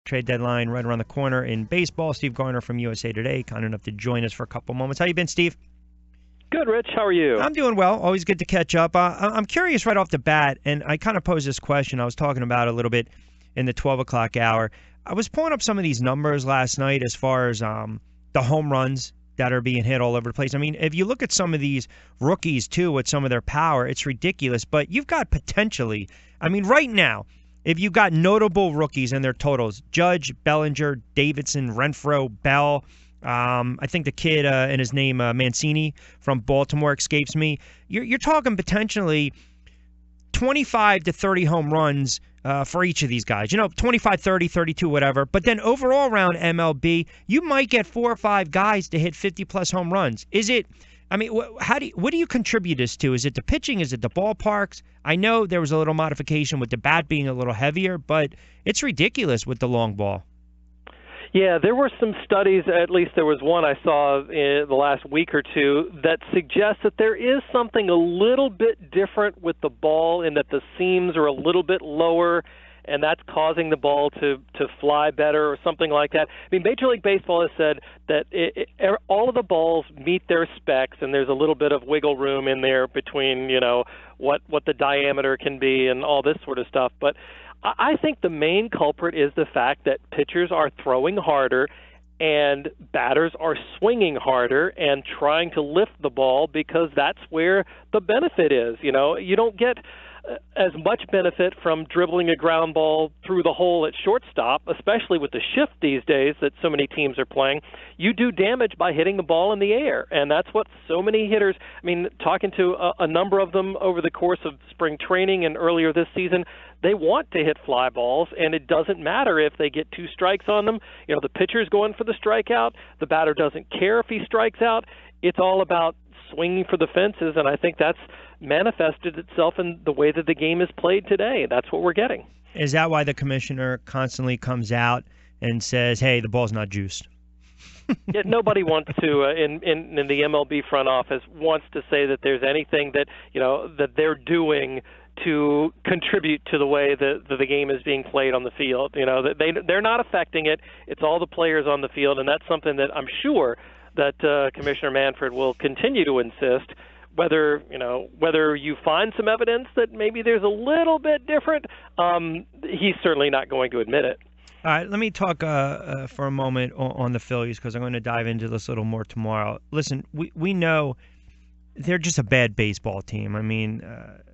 Trade deadline right around the corner in baseball. Steve Gardner from USA Today, kind enough to join us for a couple moments. How you been, Steve? Good, Rich. How are you? I'm doing well. Always good to catch up. I'm curious right off the bat, and I kind of posed this question. I was talking about it a little bit in the 12 o'clock hour. I was pulling up some of these numbers last night as far as the home runs that are being hit all over the place. I mean, if you look at some of these rookies, too, with some of their power, it's ridiculous. But you've got potentially, I mean, right now, if you've got notable rookies and their totals, Judge, Bellinger, Davidson, Renfroe, Bell, I think the kid and his name, Mancini from Baltimore escapes me. You're talking potentially 25 to 30 home runs for each of these guys. 25, 30, 32, whatever. But then overall around MLB, you might get 4 or 5 guys to hit 50-plus home runs. Is it, I mean, what do you contribute this to? Is it the pitching? Is it the ballparks? I know there was a little modification with the bat being a little heavier, but it's ridiculous with the long ball. Yeah, there were some studies, at least there was one I saw in the last week or two, that suggests that there is something a little bit different with the ball in that the seams are a little bit lower, and that's causing the ball to fly better or something like that. I mean, Major League Baseball has said that all of the balls meet their specs, and there's a little bit of wiggle room in there between, what the diameter can be and all this sort of stuff. But I think the main culprit is the fact that pitchers are throwing harder and batters are swinging harder and trying to lift the ball because that's where the benefit is. You don't get as much benefit from dribbling a ground ball through the hole at shortstop, especially with the shift these days that so many teams are playing. You do damage by hitting the ball in the air, and that's what so many hitters, I mean, talking to a number of them over the course of spring training and earlier this season, they want to hit fly balls, and it doesn't matter if they get 2 strikes on them. The pitcher's going for the strikeout. The batter doesn't care if he strikes out. It's all about swinging for the fences, and I think that's manifested itself in the way that the game is played today. That's what we're getting. Is that why the commissioner constantly comes out and says, hey, the ball's not juiced? Yeah, nobody wants to, in the MLB front office, wants to say that there's anything that, that they're doing to contribute to the way that the game is being played on the field. They're not affecting it. It's all the players on the field, and that's something that I'm sure that Commissioner Manfred will continue to insist. Whether you find some evidence that maybe there's a little bit different, he's certainly not going to admit it. All right, let me talk for a moment on the Phillies because I'm going to dive into this a little more tomorrow. Listen, we know they're just a bad baseball team. I mean,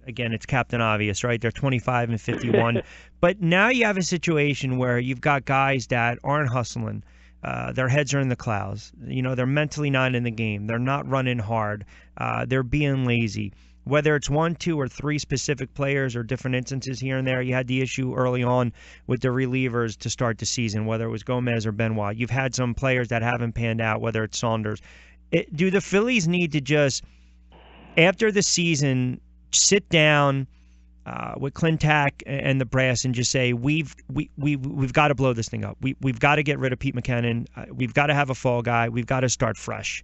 again, it's Captain Obvious, right? They're 25 and 51. But now you have a situation where you've got guys that aren't hustling. Their heads are in the clouds. They're mentally not in the game. They're not running hard. They're being lazy. Whether it's 1, 2, or 3 specific players or different instances here and there, you had the issue early on with the relievers to start the season, whether it was Gomez or Benoit. You've had some players that haven't panned out, whether it's Saunders. Do the Phillies need to just, after the season, sit down with Clintack and the brass and just say we've got to blow this thing up. We've got to get rid of Pete McKinnon. We've got to have a fall guy. We've got to start fresh.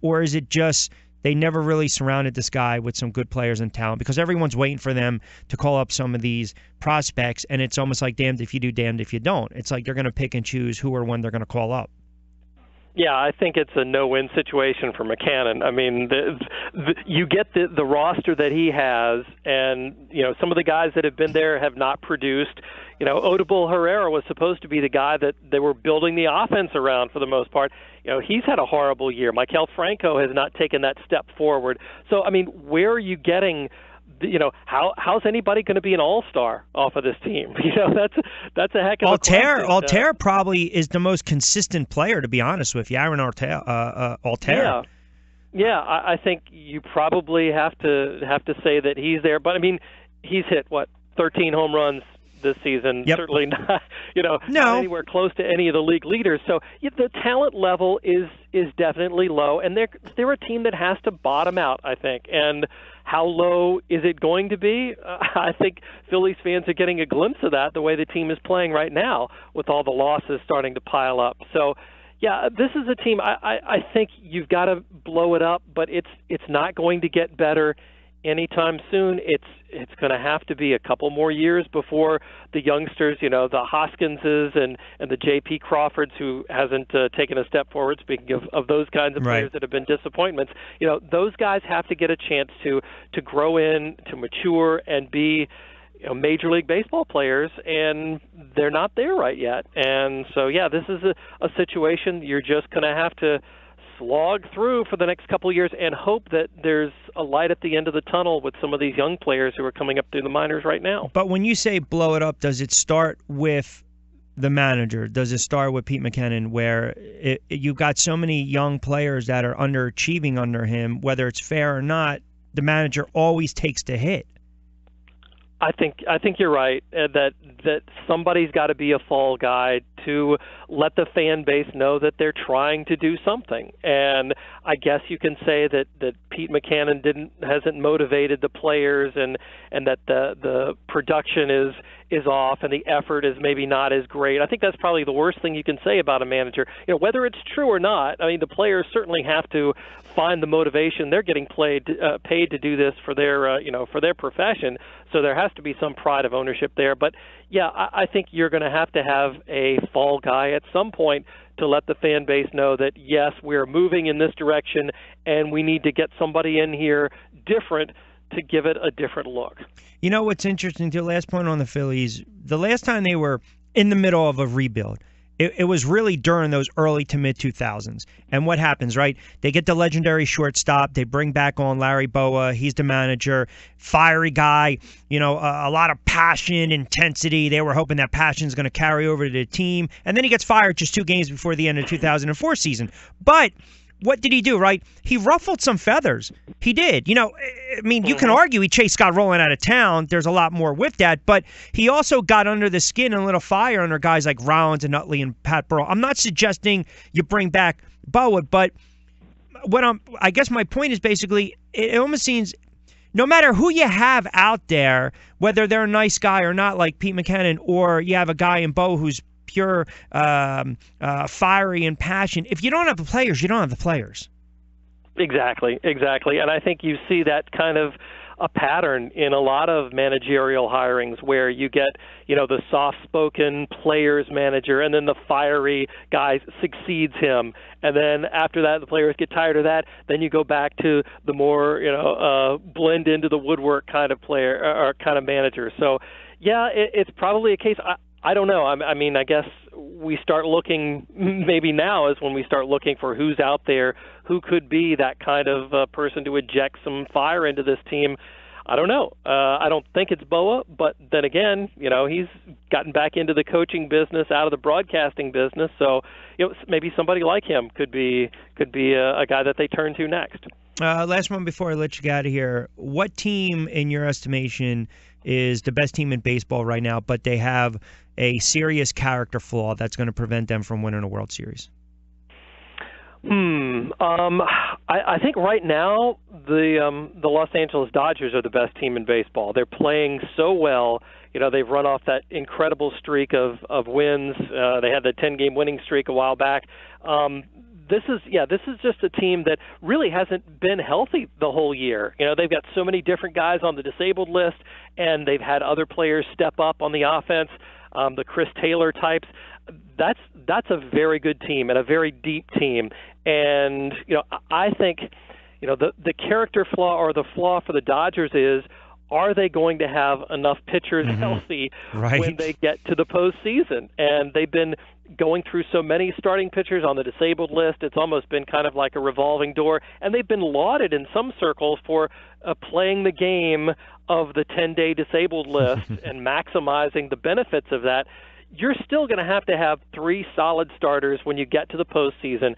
Or is it just they never really surrounded this guy with some good players and talent because everyone's waiting for them to call up some of these prospects, and it's almost like damned if you do, damned if you don't. It's like they're going to pick and choose who or when they're going to call up. Yeah, I think it's a no-win situation for McCannon. I mean, you get the roster that he has, and some of the guys that have been there have not produced. Odubel Herrera was supposed to be the guy that they were building the offense around for the most part. He's had a horrible year. Maikel Franco has not taken that step forward. So, I mean, where are you getting? How's anybody going to be an all-star off of this team? That's a heck of a question. Altair probably is the most consistent player, to be honest with you. Aaron Altair. Yeah, I think you probably have to say that he's there. But I mean, he's hit 13 home runs this season. Yep. Certainly not, not anywhere close to any of the league leaders. So the talent level is definitely low, and they're a team that has to bottom out, I think. And how low is it going to be? I think Phillies fans are getting a glimpse of that the way the team is playing right now with all the losses starting to pile up. So, yeah, this is a team I think you've got to blow it up, but it's not going to get better anytime soon. It's going to have to be a couple more years before the youngsters, the Hoskinses and the J.P. Crawfords, who hasn't taken a step forward, speaking of those kinds of players that have been disappointments, those guys have to get a chance to grow in, to mature, and be Major League Baseball players, and they're not there right yet. And so, this is a situation you're just going to have to slog through for the next couple of years and hope that there's a light at the end of the tunnel with some of these young players who are coming up through the minors right now. But when you say blow it up, does it start with the manager? Does it start with Pete McKinnon, where you've got so many young players that are underachieving under him, whether it's fair or not, the manager always takes the hit? I think you're right, that somebody's got to be a fall guy to let the fan base know that they're trying to do something. And I guess you can say that Pete McKinnon hasn't motivated the players, and that the production is off and the effort is maybe not as great. I think that's probably the worst thing you can say about a manager. Whether it's true or not, I mean, the players certainly have to find the motivation. They're getting paid to do this for their for their profession, so there has to be some pride of ownership there. But I think you're going to have a fall guy at some point to let the fan base know that, yes, we're moving in this direction and we need to get somebody in here different to give it a different look. What's interesting, to the last point on the Phillies, the last time they were in the middle of a rebuild, it was really during those early to mid-2000s. And what happens, right? They get the legendary shortstop. They bring back on Larry Bowa. He's the manager. Fiery guy, a lot of passion, intensity. They were hoping that passion is going to carry over to the team. And then he gets fired just 2 games before the end of the 2004 season. But what did he do, right? He ruffled some feathers. He did. You can argue he chased Scott Rowland out of town. There's a lot more with that. But he also got under the skin and lit a fire under guys like Rollins and Utley and Pat Burrell. I'm not suggesting you bring back Bowa, but I guess my point is basically it almost seems no matter who you have out there, whether they're a nice guy or not, like Pete McKinnon, or you have a guy in Bowa who's pure fiery and passion. If you don't have the players, you don't have the players. Exactly. And I think you see that kind of a pattern in a lot of managerial hirings where you get, the soft-spoken players manager, and then the fiery guy succeeds him. And then after that, the players get tired of that. Then you go back to the more, blend into the woodwork kind of player or kind of manager. So, it's probably a case. I don't know. I mean, I guess we start looking, maybe now is when we start looking for who's out there, who could be that kind of person to inject some fire into this team. I don't know. I don't think it's Bowa, but then again, he's gotten back into the coaching business, out of the broadcasting business. So, maybe somebody like him could be a guy that they turn to next. Last one before I let you get out of here. What team, in your estimation, is the best team in baseball right now, but they have a serious character flaw that's going to prevent them from winning a World Series? I think right now the Los Angeles Dodgers are the best team in baseball. They're playing so well. They've run off that incredible streak of wins. They had the 10-game winning streak a while back. This is just a team that really hasn't been healthy the whole year. They've got so many different guys on the disabled list, and they've had other players step up on the offense, the Chris Taylor types. That's a very good team and a very deep team. And I think the character flaw or the flaw for the Dodgers is, are they going to have enough pitchers healthy when they get to the postseason? And they've been going through so many starting pitchers on the disabled list. It's almost been kind of like a revolving door. And they've been lauded in some circles for playing the game of the 10-day disabled list and maximizing the benefits of that. You're still going to have 3 solid starters when you get to the postseason.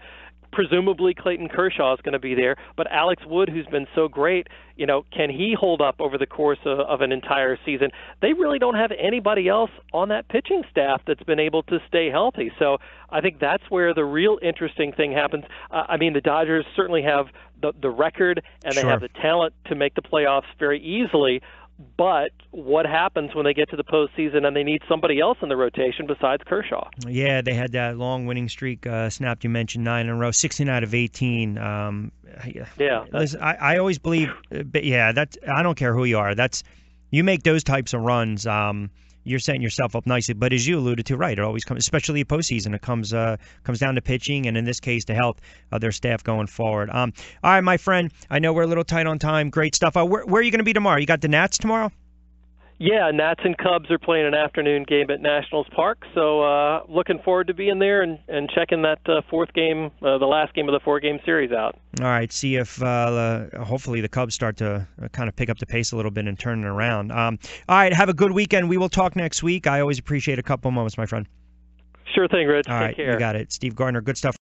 Presumably Clayton Kershaw is going to be there, but Alex Wood, who's been so great, can he hold up over the course of an entire season? They really don't have anybody else on that pitching staff that's been able to stay healthy. So I think that's where the real interesting thing happens. The Dodgers certainly have the record, and they have the talent to make the playoffs very easily. But what happens when they get to the postseason and they need somebody else in the rotation besides Kershaw? Yeah, they had that long winning streak snapped. You mentioned 9 in a row, 16 out of 18. Yeah. Listen, I always believe, I don't care who you are. You make those types of runs. You're setting yourself up nicely. But as you alluded to, right, it always comes, especially postseason, it comes down to pitching, and in this case, the health of their staff going forward. All right, my friend, I know we're a little tight on time. Great stuff. Where are you going to be tomorrow? You got the Nats tomorrow? Yeah, Nats and Cubs are playing an afternoon game at Nationals Park, so looking forward to being there and checking that fourth game, the last game of the 4-game series out. All right, see if hopefully the Cubs start to kind of pick up the pace a little bit and turn it around. All right, have a good weekend. We will talk next week. I always appreciate a couple moments, my friend. Sure thing, Rich. All right, Take care. You got it. Steve Gardner, good stuff.